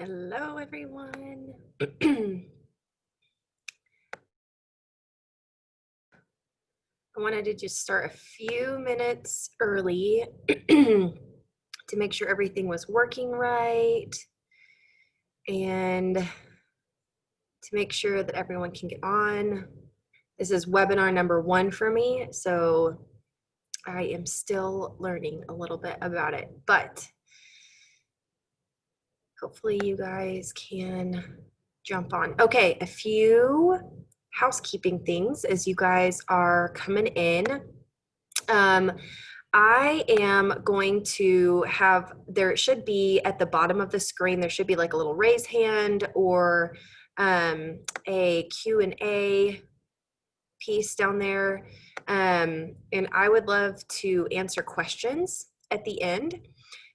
Hello, everyone. I wanted to just start a few minutes early to make sure everything was working right and to make sure that everyone can get on. This is webinar number 1 for me, so I am still learning a little bit about it, but hopefully you guys can jump on. Okay, a few housekeeping things as you guys are coming in. I am going to have, there should be at the bottom of the screen, there should be like a little raise hand or a Q&A piece down there. And I would love to answer questions at the end.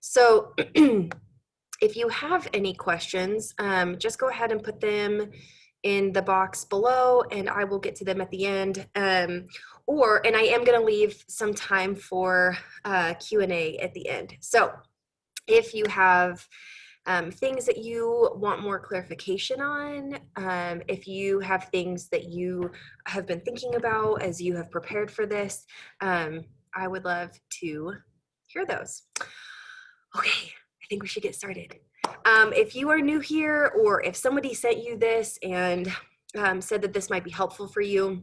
So if you have any questions, just go ahead and put them in the box below and I will get to them at the end. And I am going to leave some time for Q&A at the end. So if you have things that you want more clarification on, if you have things that you have been thinking about as you have prepared for this, I would love to hear those. Okay, I think we should get started. If you are new here or if somebody sent you this and said that this might be helpful for you,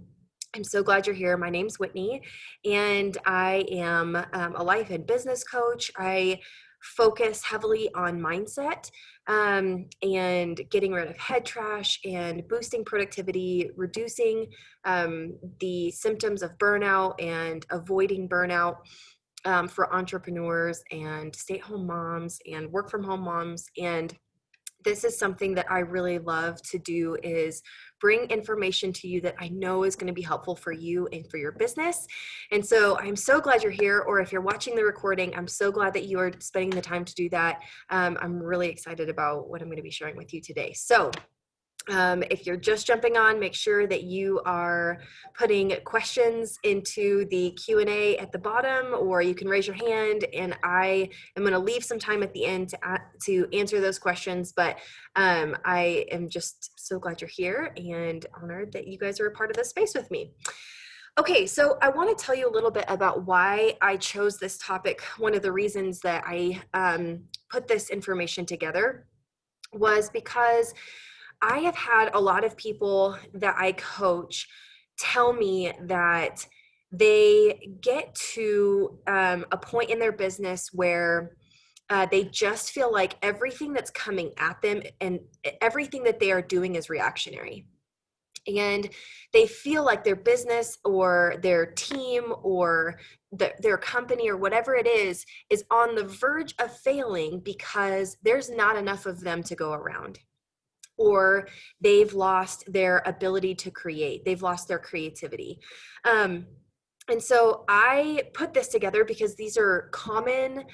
I'm so glad you're here. My name's Whitney and I am a life and business coach. I focus heavily on mindset and getting rid of head trash and boosting productivity, reducing the symptoms of burnout and avoiding burnout. For entrepreneurs and stay-at-home moms and work-from-home moms. And this is something that I really love to do, is bring information to you that I know is going to be helpful for you and for your business. And so I'm so glad you're here, or if you're watching the recording, I'm so glad that you are spending the time to do that. I'm really excited about what I'm going to be sharing with you today. So if you're just jumping on, make sure that you are putting questions into the Q&A at the bottom, or you can raise your hand and I am going to leave some time at the end to answer those questions. But I am just so glad you're here and honored that you guys are a part of this space with me. Okay, so I want to tell you a little bit about why I chose this topic. One of the reasons that I put this information together was because I have had a lot of people that I coach tell me that they get to a point in their business where they just feel like everything that's coming at them and everything that they are doing is reactionary. And they feel like their business or their team or their company or whatever it is on the verge of failing because there's not enough of them to go around, or they've lost their ability to create. They've lost their creativity. And so I put this together because these are common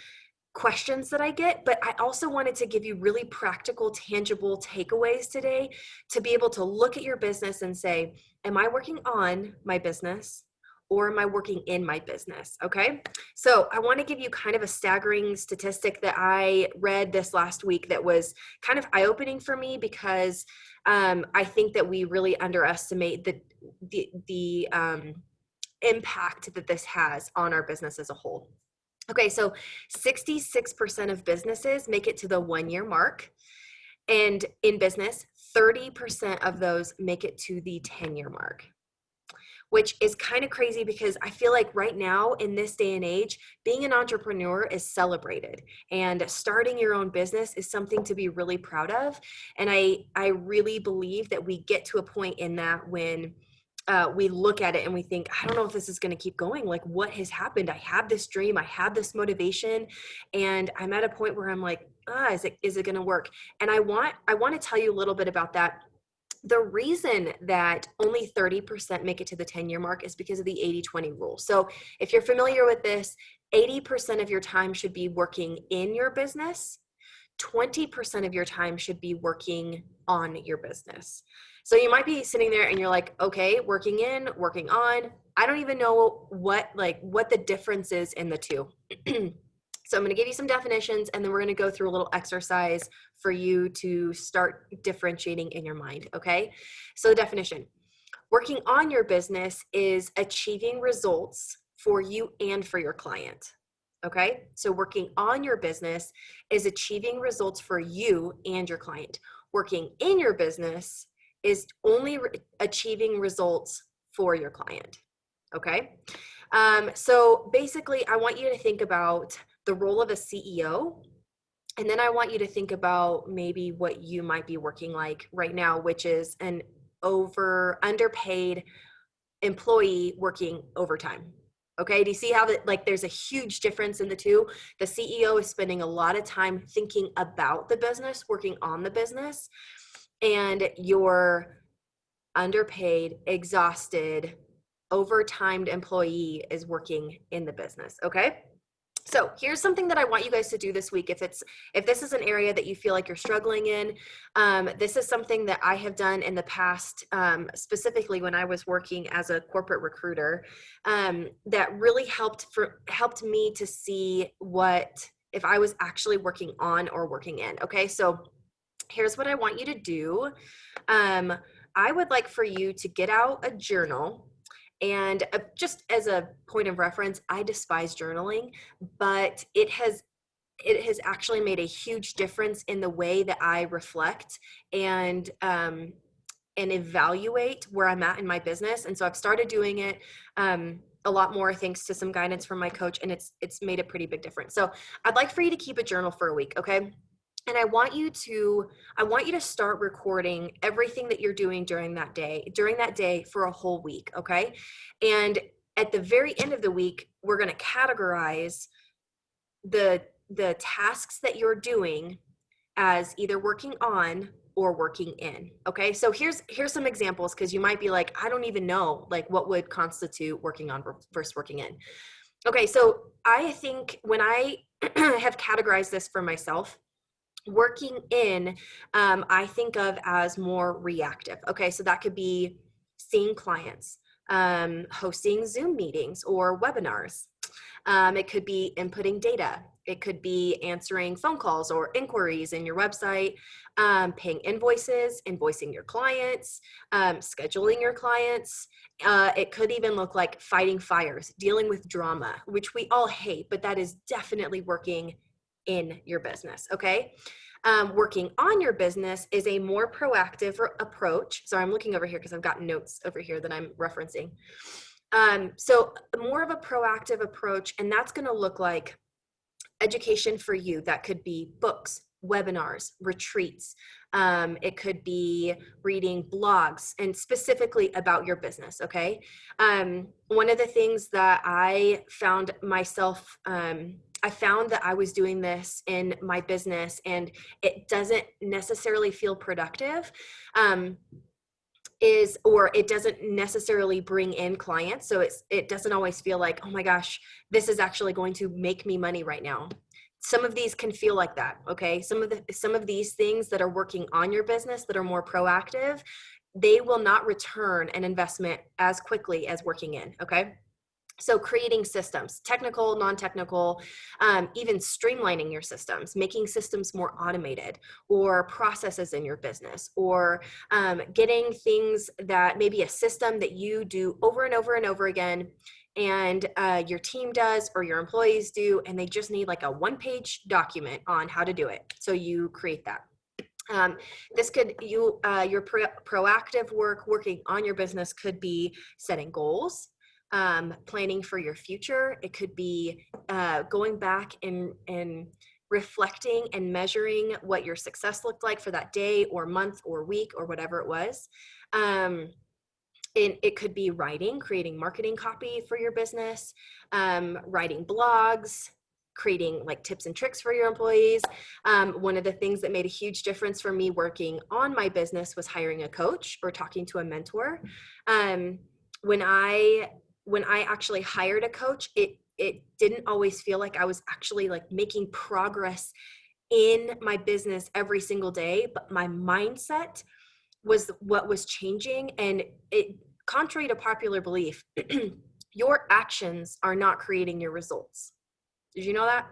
questions that I get, but I also wanted to give you really practical, tangible takeaways today to be able to look at your business and say, am I working on my business? Or am I working in my business? Okay. So I want to give you kind of a staggering statistic that I read this last week that was kind of eye-opening for me, because I think that we really underestimate the impact that this has on our business as a whole. Okay, so 66% of businesses make it to the 1-year mark. And in business, 30% of those make it to the 10-year mark, which is kind of crazy because I feel like right now in this day and age, being an entrepreneur is celebrated, and starting your own business is something to be really proud of. And I really believe that we get to a point in that when we look at it and we think, I don't know if this is going to keep going. Like, what has happened? I have this dream, I have this motivation, and I'm at a point where I'm like, is it going to work? And I want to tell you a little bit about that. The reason that only 30% make it to the 10-year mark is because of the 80-20 rule. So if you're familiar with this, 80% of your time should be working in your business. 20% of your time should be working on your business. So you might be sitting there and you're like, okay, working in, working on. I don't even know what the difference is in the two. So I'm going to give you some definitions, and then we're going to go through a little exercise for you to start differentiating in your mind, okay? So the definition: working on your business is achieving results for you and for your client, okay? So working on your business is achieving results for you and your client. Working in your business is only achieving results for your client, okay? So basically, I want you to think about the role of a CEO, and then I want you to think about maybe what you might be working like right now, which is an underpaid employee working overtime. Okay, do you see how that, like, there's a huge difference in the two? The CEO is spending a lot of time thinking about the business, working on the business, and your underpaid, exhausted, overtimed employee is working in the business. Okay, so here's something that I want you guys to do this week. If this is an area that you feel like you're struggling in, this is something that I have done in the past, specifically when I was working as a corporate recruiter, that really helped me to see what if I was actually working on or working in. Okay, so here's what I want you to do. I would like for you to get out a journal. And just as a point of reference, I despise journaling, but it has actually made a huge difference in the way that I reflect and evaluate where I'm at in my business. And so I've started doing it a lot more thanks to some guidance from my coach, and it's made a pretty big difference. So I'd like for you to keep a journal for a week, okay? And I want you to start recording everything that you're doing during that day for a whole week, okay? And at the very end of the week, we're going to categorize the tasks that you're doing as either working on or working in. Okay, so here's some examples, because you might be like, I don't even know like what would constitute working on versus working in. Okay, so I think when I have categorized this for myself, working in, I think of as more reactive. Okay, so that could be seeing clients, hosting Zoom meetings or webinars. It could be inputting data. It could be answering phone calls or inquiries in your website, paying invoices, invoicing your clients, scheduling your clients. It could even look like fighting fires, dealing with drama, which we all hate, but that is definitely working in your business, okay? Working on your business is a more proactive approach. So I'm looking over here because I've got notes over here that I'm referencing. So more of a proactive approach, and that's going to look like education for you. That could be books, webinars, retreats. It could be reading blogs and specifically about your business. Okay. One of the things that I found myself, I found that I was doing this in my business and it doesn't necessarily feel productive. Or it doesn't necessarily bring in clients. So it doesn't always feel like, oh my gosh, this is actually going to make me money right now. Some of these can feel like that. Okay. Some of these things that are working on your business that are more proactive, they will not return an investment as quickly as working in. Okay. So creating systems, technical, non-technical, even streamlining your systems, making systems more automated, or processes in your business, or getting things that maybe a system that you do over and over and over again, and your team does or your employees do, and they just need like a one-page document on how to do it. So you create that. This could, your proactive work, working on your business could be setting goals, planning for your future. It could be going back and reflecting and measuring what your success looked like for that day or month or week or whatever it was. It could be writing, creating marketing copy for your business, writing blogs, creating like tips and tricks for your employees. One of the things that made a huge difference for me working on my business was hiring a coach or talking to a mentor. When I actually hired a coach, it didn't always feel like I was actually like making progress in my business every single day, but my mindset was what was changing. And it, contrary to popular belief, your actions are not creating your results. Did you know that?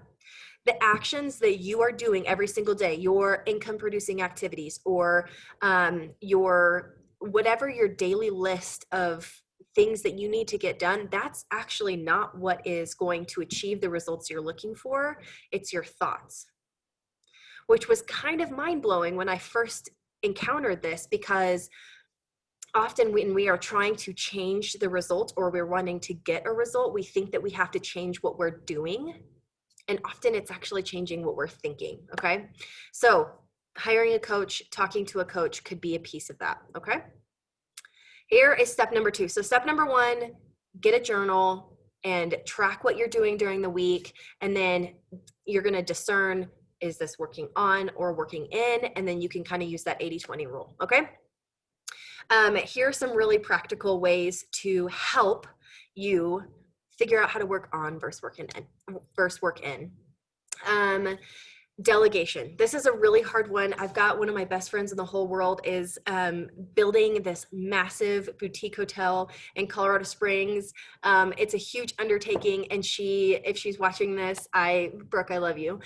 The actions that you are doing every single day, your income producing activities, or your whatever your daily list of things that you need to get done, that's actually not what is going to achieve the results you're looking for. It's your thoughts, which was kind of mind blowing when I first encountered this, because often when we are trying to change the result or we're wanting to get a result, we think that we have to change what we're doing. And often it's actually changing what we're thinking. Okay. So hiring a coach, talking to a coach could be a piece of that. Okay. Here is step number 2. So step number 1, get a journal and track what you're doing during the week. And then you're going to discern, is this working on or working in? And then you can kind of use that 80-20 rule. Okay. Here are some really practical ways to help you figure out how to work on versus work in. Delegation. This is a really hard one. I've got one of my best friends in the whole world is building this massive boutique hotel in Colorado Springs. It's a huge undertaking, and if she's watching this, Brooke, I love you.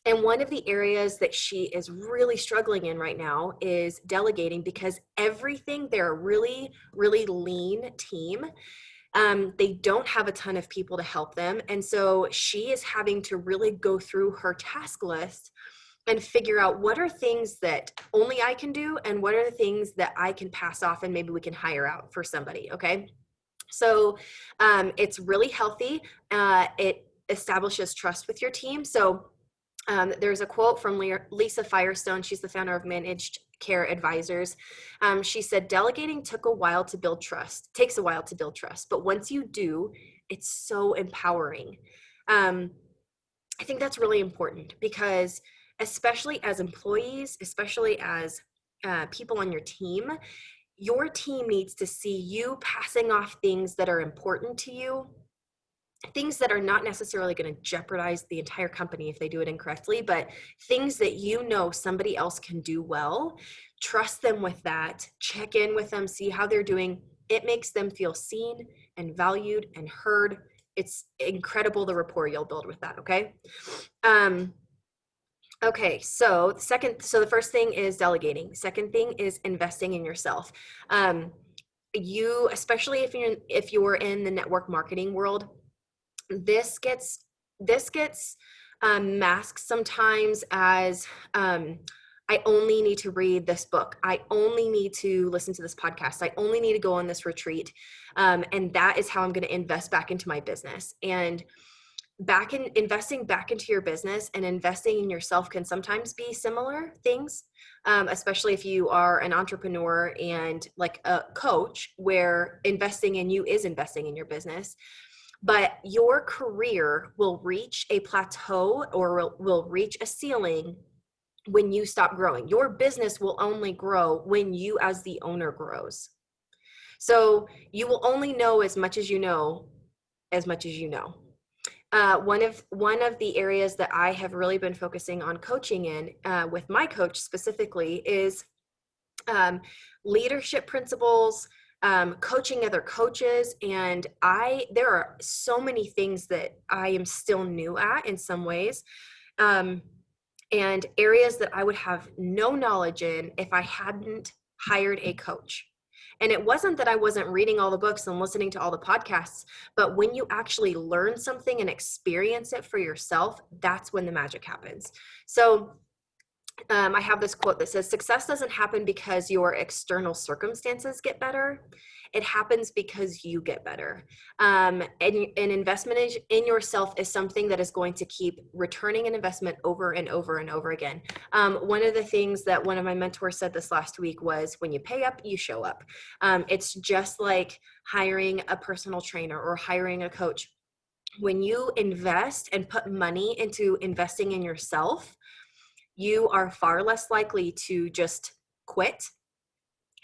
And one of the areas that she is really struggling in right now is delegating, because they're a really, really lean team. They don't have a ton of people to help them. And so she is having to really go through her task list and figure out what are things that only I can do and what are the things that I can pass off and maybe we can hire out for somebody. Okay. So it's really healthy. It establishes trust with your team. So there's a quote from Lisa Firestone. She's the founder of Managed Care Advisors. She said, delegating takes a while to build trust, but once you do, it's so empowering. I think that's really important, because especially as employees, especially as people on your team needs to see you passing off things that are important to you, things that are not necessarily going to jeopardize the entire company if they do it incorrectly, but things that somebody else can do well. Trust them with that. Check in with them, see how they're doing. It makes them feel seen and valued and heard. It's incredible the rapport you'll build with that. Okay. Okay. So the first thing is delegating. Second thing is investing in yourself. Especially if you're in the network marketing world, this gets masked sometimes as I only need to read this book, I only need to listen to this podcast, I only need to go on this retreat, and that is how I'm going to invest back into my business. And investing back into your business and investing in yourself can sometimes be similar things, especially if you are an entrepreneur and like a coach, where investing in you is investing in your business. But your career will reach a plateau or will reach a ceiling when you stop growing. Your business will only grow when you as the owner grows. So you will only know as much as you know, One of the areas that I have really been focusing on coaching in with my coach specifically is leadership principles, coaching other coaches. And there are so many things that I am still new at in some ways, and areas that I would have no knowledge in if I hadn't hired a coach. And it wasn't that I wasn't reading all the books and listening to all the podcasts, but when you actually learn something and experience it for yourself, that's when the magic happens. So I have this quote that says, success doesn't happen because your external circumstances get better. It happens because you get better. And an investment in yourself is something that is going to keep returning an investment over and over and over again. One of the things that one of my mentors said this last week was, when you pay up, you show up. It's just like hiring a personal trainer or hiring a coach. When you invest and put money into investing in yourself, you are far less likely to just quit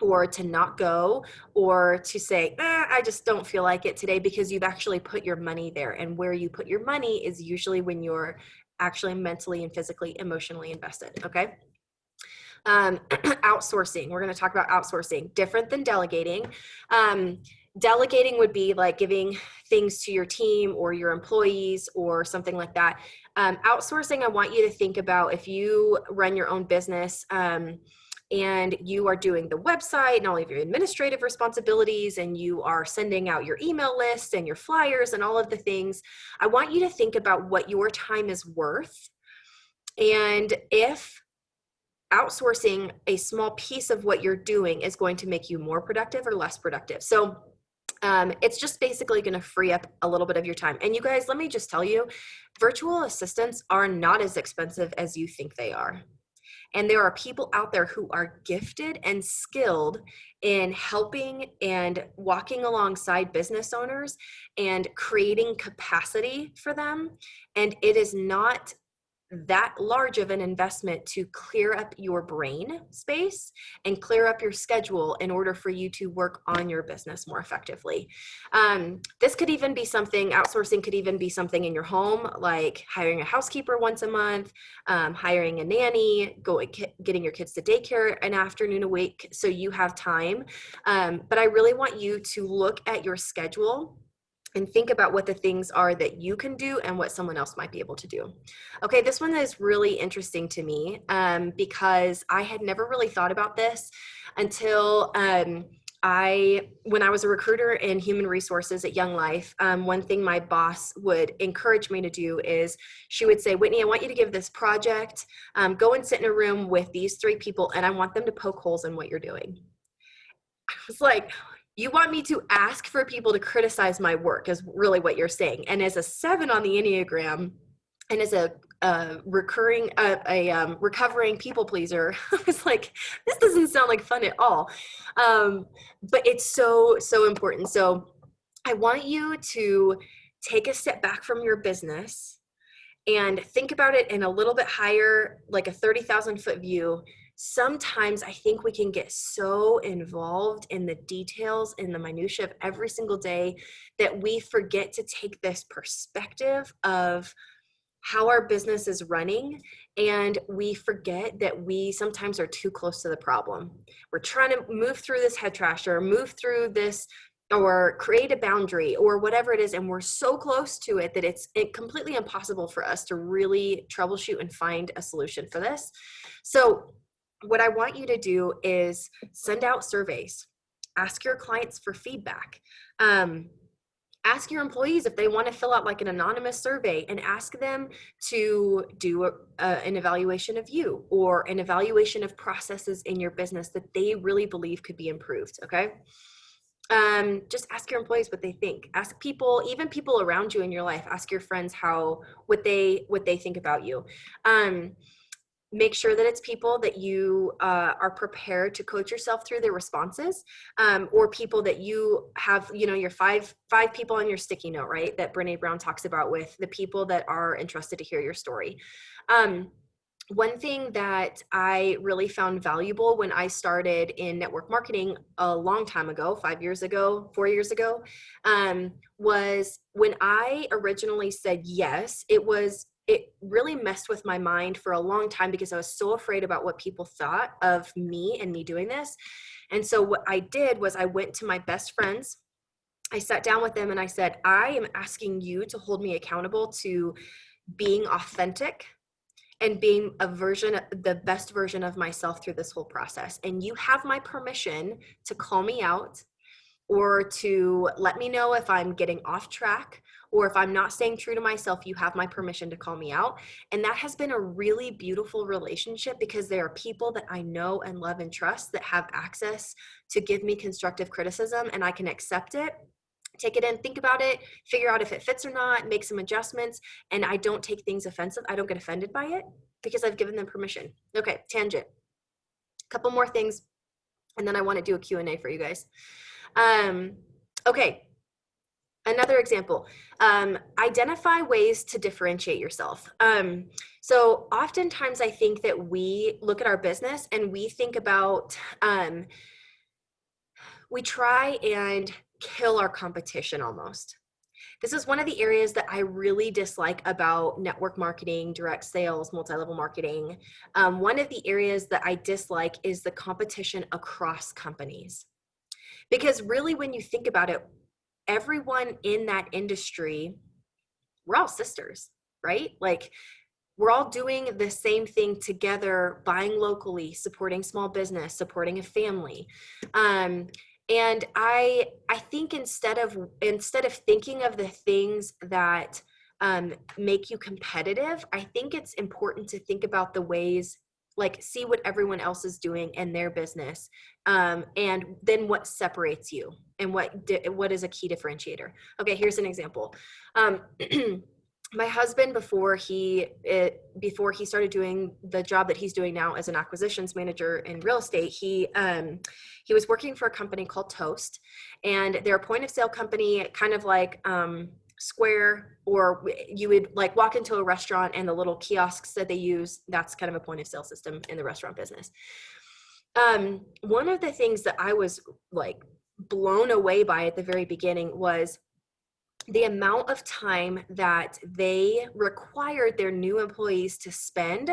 or to not go or to say, I just don't feel like it today, because you've actually put your money there. And where you put your money is usually when you're actually mentally and physically, emotionally invested. Okay. Outsourcing. We're going to talk about outsourcing, different than delegating. Delegating would be like giving things to your team or your employees or something like that. Outsourcing, I want you to think about if you run your own business, and you are doing the website and all of your administrative responsibilities, and you are sending out your email lists and your flyers and all of the things. I want you to think about what your time is worth, and if outsourcing a small piece of what you're doing is going to make you more productive or less productive. So it's just basically going to free up a little bit of your time. And you guys, let me just tell you, virtual assistants are not as expensive as you think they are. And there are people out there who are gifted and skilled in helping and walking alongside business owners and creating capacity for them. And it is not that large of an investment to clear up your brain space and clear up your schedule in order for you to work on your business more effectively. This could even be something, outsourcing could even be something in your home, like hiring a housekeeper once a month, hiring a nanny, getting your kids to daycare an afternoon a week so you have time. But I really want you to look at your schedule and think about what the things are that you can do and what someone else might be able to do. Okay, this one is really interesting to me because I had never really thought about this until when I was a recruiter in human resources at Young Life. One thing my boss would encourage me to do is she would say, Whitney, I want you to give this project, go and sit in a room with these 3 people, and I want them to poke holes in what you're doing. I was like, you want me to ask for people to criticize my work is really what you're saying. And as a 7 on the Enneagram, and as a recovering people pleaser, I was like, this doesn't sound like fun at all. But it's so important. So I want you to take a step back from your business and think about it in a little bit higher, like a 30,000 foot view. Sometimes I think we can get so involved in the details and the minutia of every single day that we forget to take this perspective of how our business is running, and we forget that we sometimes are too close to the problem. We're trying to move through this head trash or move through this or create a boundary or whatever it is, and we're so close to it that it's completely impossible for us to really troubleshoot and find a solution for this. So what I want you to do is send out surveys, ask your clients for feedback, ask your employees if they want to fill out like an anonymous survey, and ask them to do an evaluation of you or an evaluation of processes in your business that they really believe could be improved. Okay. Just ask your employees what they think. Ask people, even people around you in your life, ask your friends what they think about you. Make sure that it's people that you are prepared to coach yourself through their responses, or people that you have, your five people on your sticky note, right? That Brene Brown talks about, with the people that are interested to hear your story. One thing that I really found valuable when I started in network marketing a long time ago, 5 years ago, 4 years ago, was when I originally said yes, it really messed with my mind for a long time because I was so afraid about what people thought of me and me doing this. And so what I did was I went to my best friends. I sat down with them and I said, I am asking you to hold me accountable to being authentic and being the best version of myself through this whole process. And you have my permission to call me out or to let me know if I'm getting off track or if I'm not staying true to myself. You have my permission to call me out. And that has been a really beautiful relationship because there are people that I know and love and trust that have access to give me constructive criticism, and I can accept it, take it in, think about it, figure out if it fits or not, make some adjustments, and I don't take things offensive. I don't get offended by it because I've given them permission. Okay, tangent. A couple more things, and then I want to do a Q&A for you guys. Okay, another example. Identify ways to differentiate yourself. So oftentimes I think that we look at our business and we think about, we try and kill our competition almost. This is one of the areas that I really dislike about network marketing, direct sales, multi-level marketing. One of the areas that I dislike is the competition across companies. Because really, when you think about it, everyone in that industry, we're all sisters, right? Like, we're all doing the same thing together, buying locally, supporting small business, supporting a family. And I think instead of thinking of the things that make you competitive, I think it's important to think about the ways, like, see what everyone else is doing in their business, and then what separates you and what is a key differentiator. Okay, here's an example. Um, my husband, before he started doing the job that he's doing now as an acquisitions manager in real estate, he was working for a company called Toast, and they're a point of sale company, kind of like Square, or you would like walk into a restaurant and the little kiosks that they use, that's kind of a point of sale system in the restaurant business. One of the things that I was like blown away by at the very beginning was the amount of time that they required their new employees to spend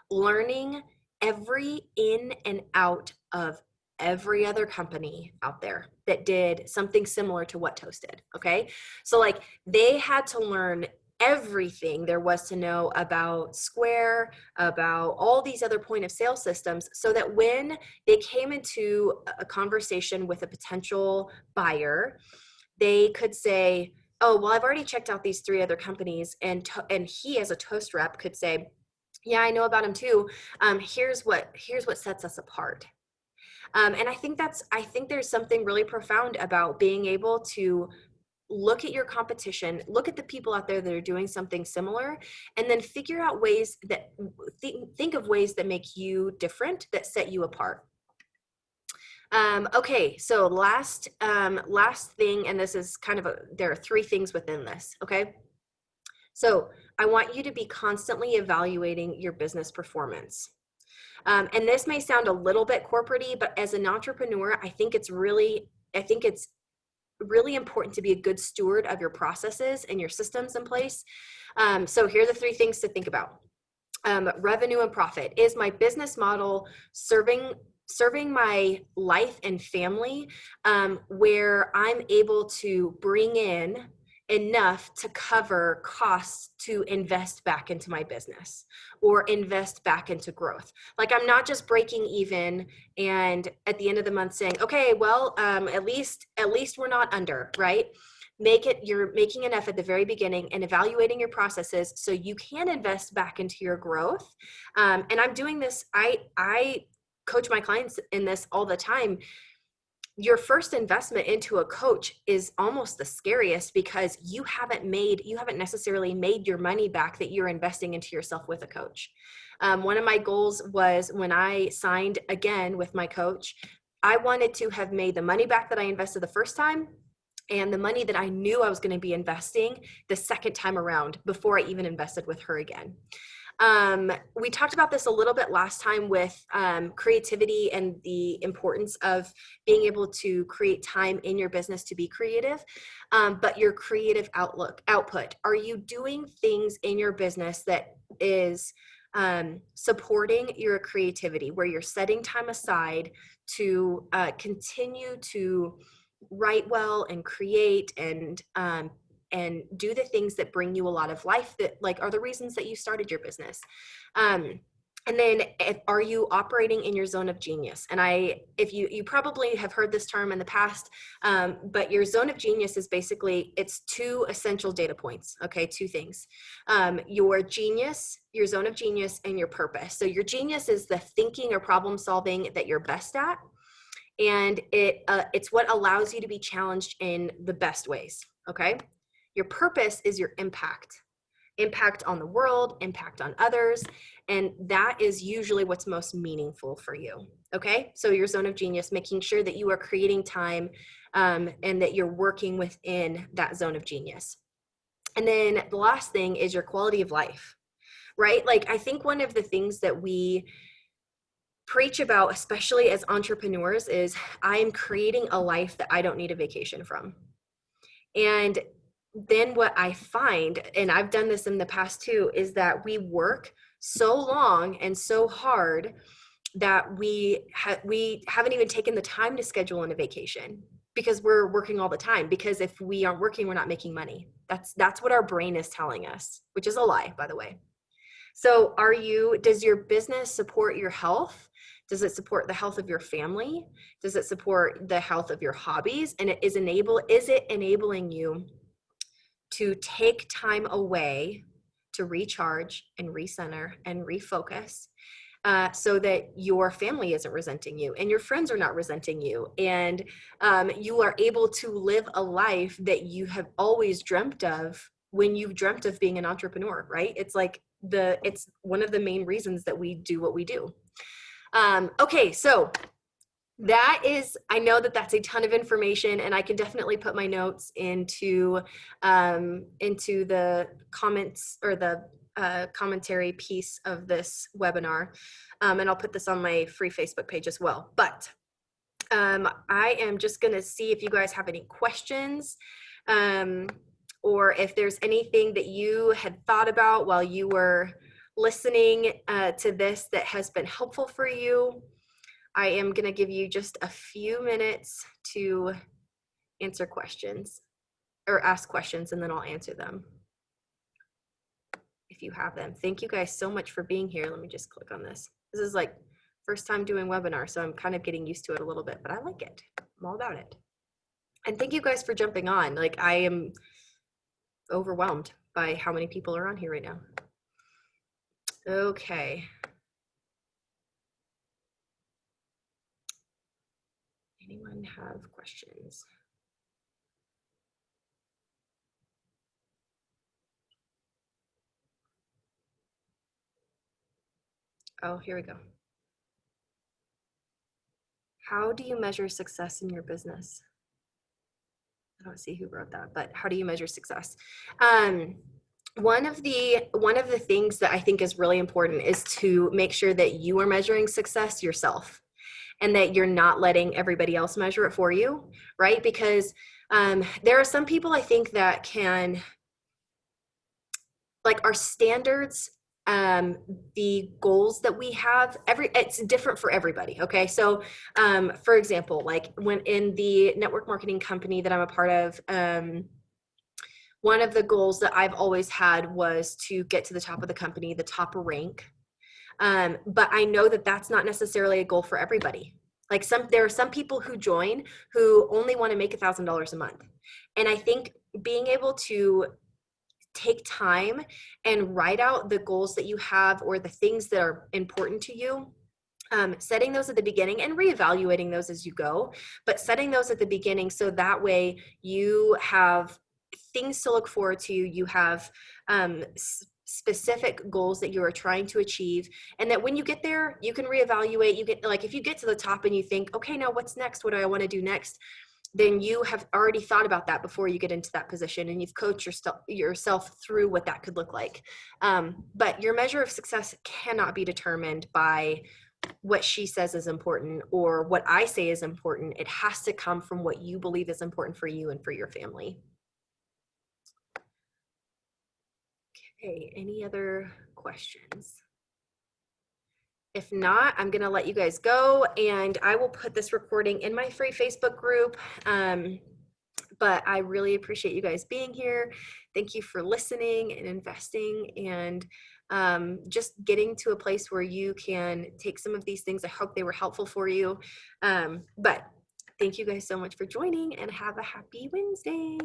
learning every in and out of every other company out there that did something similar to what Toast did. Okay. So, like, they had to learn everything there was to know about Square, about all these other point of sale systems, so that when they came into a conversation with a potential buyer, they could say, oh, well, I've already checked out these 3 other companies, and he, as a Toast rep, could say, yeah, I know about them too. Here's what sets us apart. And I think there's something really profound about being able to look at your competition, look at the people out there that are doing something similar, and then figure out ways that think of ways that make you different, that set you apart. Okay, so last thing, and this is kind of there are 3 things within this. Okay, so I want you to be constantly evaluating your business performance. And this may sound a little bit corporate-y, but as an entrepreneur, I think it's really important to be a good steward of your processes and your systems in place. So here are the 3 things to think about. Revenue and profit. Is my business model serving my life and family, where I'm able to bring in enough to cover costs to invest back into my business or invest back into growth? Like, I'm not just breaking even and at the end of the month saying, okay, well, at least we're not under, right? You're making enough at the very beginning and evaluating your processes so you can invest back into your growth. And I'm doing this, I coach my clients in this all the time. Your first investment into a coach is almost the scariest, because you haven't necessarily made your money back that you're investing into yourself with a coach. One of my goals was, when I signed again with my coach, I wanted to have made the money back that I invested the first time, and the money that I knew I was going to be investing the second time around, before I even invested with her again. We talked about this a little bit last time with creativity and the importance of being able to create time in your business to be creative. But your creative output, are you doing things in your business that is supporting your creativity, where you're setting time aside to continue to write well and create and do the things that bring you a lot of life, that like are the reasons that you started your business? And then, are you operating in your zone of genius? And if you probably have heard this term in the past, but your zone of genius is basically, it's 2 essential data points. Okay, 2 things: your genius, your zone of genius, and your purpose. So your genius is the thinking or problem solving that you're best at, and it's what allows you to be challenged in the best ways. Okay, your purpose is your impact on the world, impact on others, and that is usually what's most meaningful for you. Okay, so your zone of genius, making sure that you are creating time, and that you're working within that zone of genius. And then the last thing is your quality of life, right? Like, I think one of the things that we preach about, especially as entrepreneurs, is I'm creating a life that I don't need a vacation from. And then what I find, and I've done this in the past too, is that we work so long and so hard that we haven't even taken the time to schedule in a vacation. because we're working all the time. Because if we aren't working, we're not making money. That's what our brain is telling us, which is a lie, by the way. So does your business support your health? Does it support the health of your family? Does it support the health of your hobbies? And is it enabling you to take time away to recharge and recenter and refocus, so that your family isn't resenting you and your friends are not resenting you, and you are able to live a life that you have always dreamt of when you've dreamt of being an entrepreneur, right? It's like it's one of the main reasons that we do what we do. Okay, so I know that that's a ton of information, and I can definitely put my notes into the comments or the commentary piece of this webinar. And I'll put this on my free Facebook page as well. But I am just going to see if you guys have any questions, or if there's anything that you had thought about while you were listening to this that has been helpful for you. I am going to give you just a few minutes to answer questions or ask questions, and then I'll answer them if you have them. Thank you guys so much for being here. Let me just click on this. This is like first time doing webinar, so I'm kind of getting used to it a little bit, but I like it. I'm all about it. And thank you guys for jumping on. Like, I am overwhelmed by how many people are on here right now. Okay. Anyone have questions? Oh, here we go. How do you measure success in your business? I don't see who wrote that, but how do you measure success? One of the things that I think is really important is to make sure that you are measuring success yourself, and that you're not letting everybody else measure it for you, right? Because there are some people, I think, that can, like, our standards, the goals that we have, it's different for everybody. Okay. So, for example, like when in the network marketing company that I'm a part of, one of the goals that I've always had was to get to the top of the company, the top rank. But I know that that's not necessarily a goal for everybody. Like there are some people who join who only want to make $1,000 a month. And I think being able to take time and write out the goals that you have or the things that are important to you, setting those at the beginning and reevaluating those as you go, but setting those at the beginning so that way you have things to look forward to. You have specific goals that you are trying to achieve, and that when you get there, you can reevaluate. You get, like, if you get to the top and you think, okay, now what's next? What do I want to do next? Then you have already thought about that before you get into that position, and you've coached yourself through what that could look like. But your measure of success cannot be determined by what she says is important or what I say is important. It has to come from what you believe is important for you and for your family. Okay, any other questions? If not, I'm going to let you guys go, and I will put this recording in my free Facebook group. But I really appreciate you guys being here. Thank you for listening and investing, and just getting to a place where you can take some of these things. I hope they were helpful for you. But thank you guys so much for joining, and have a happy Wednesday.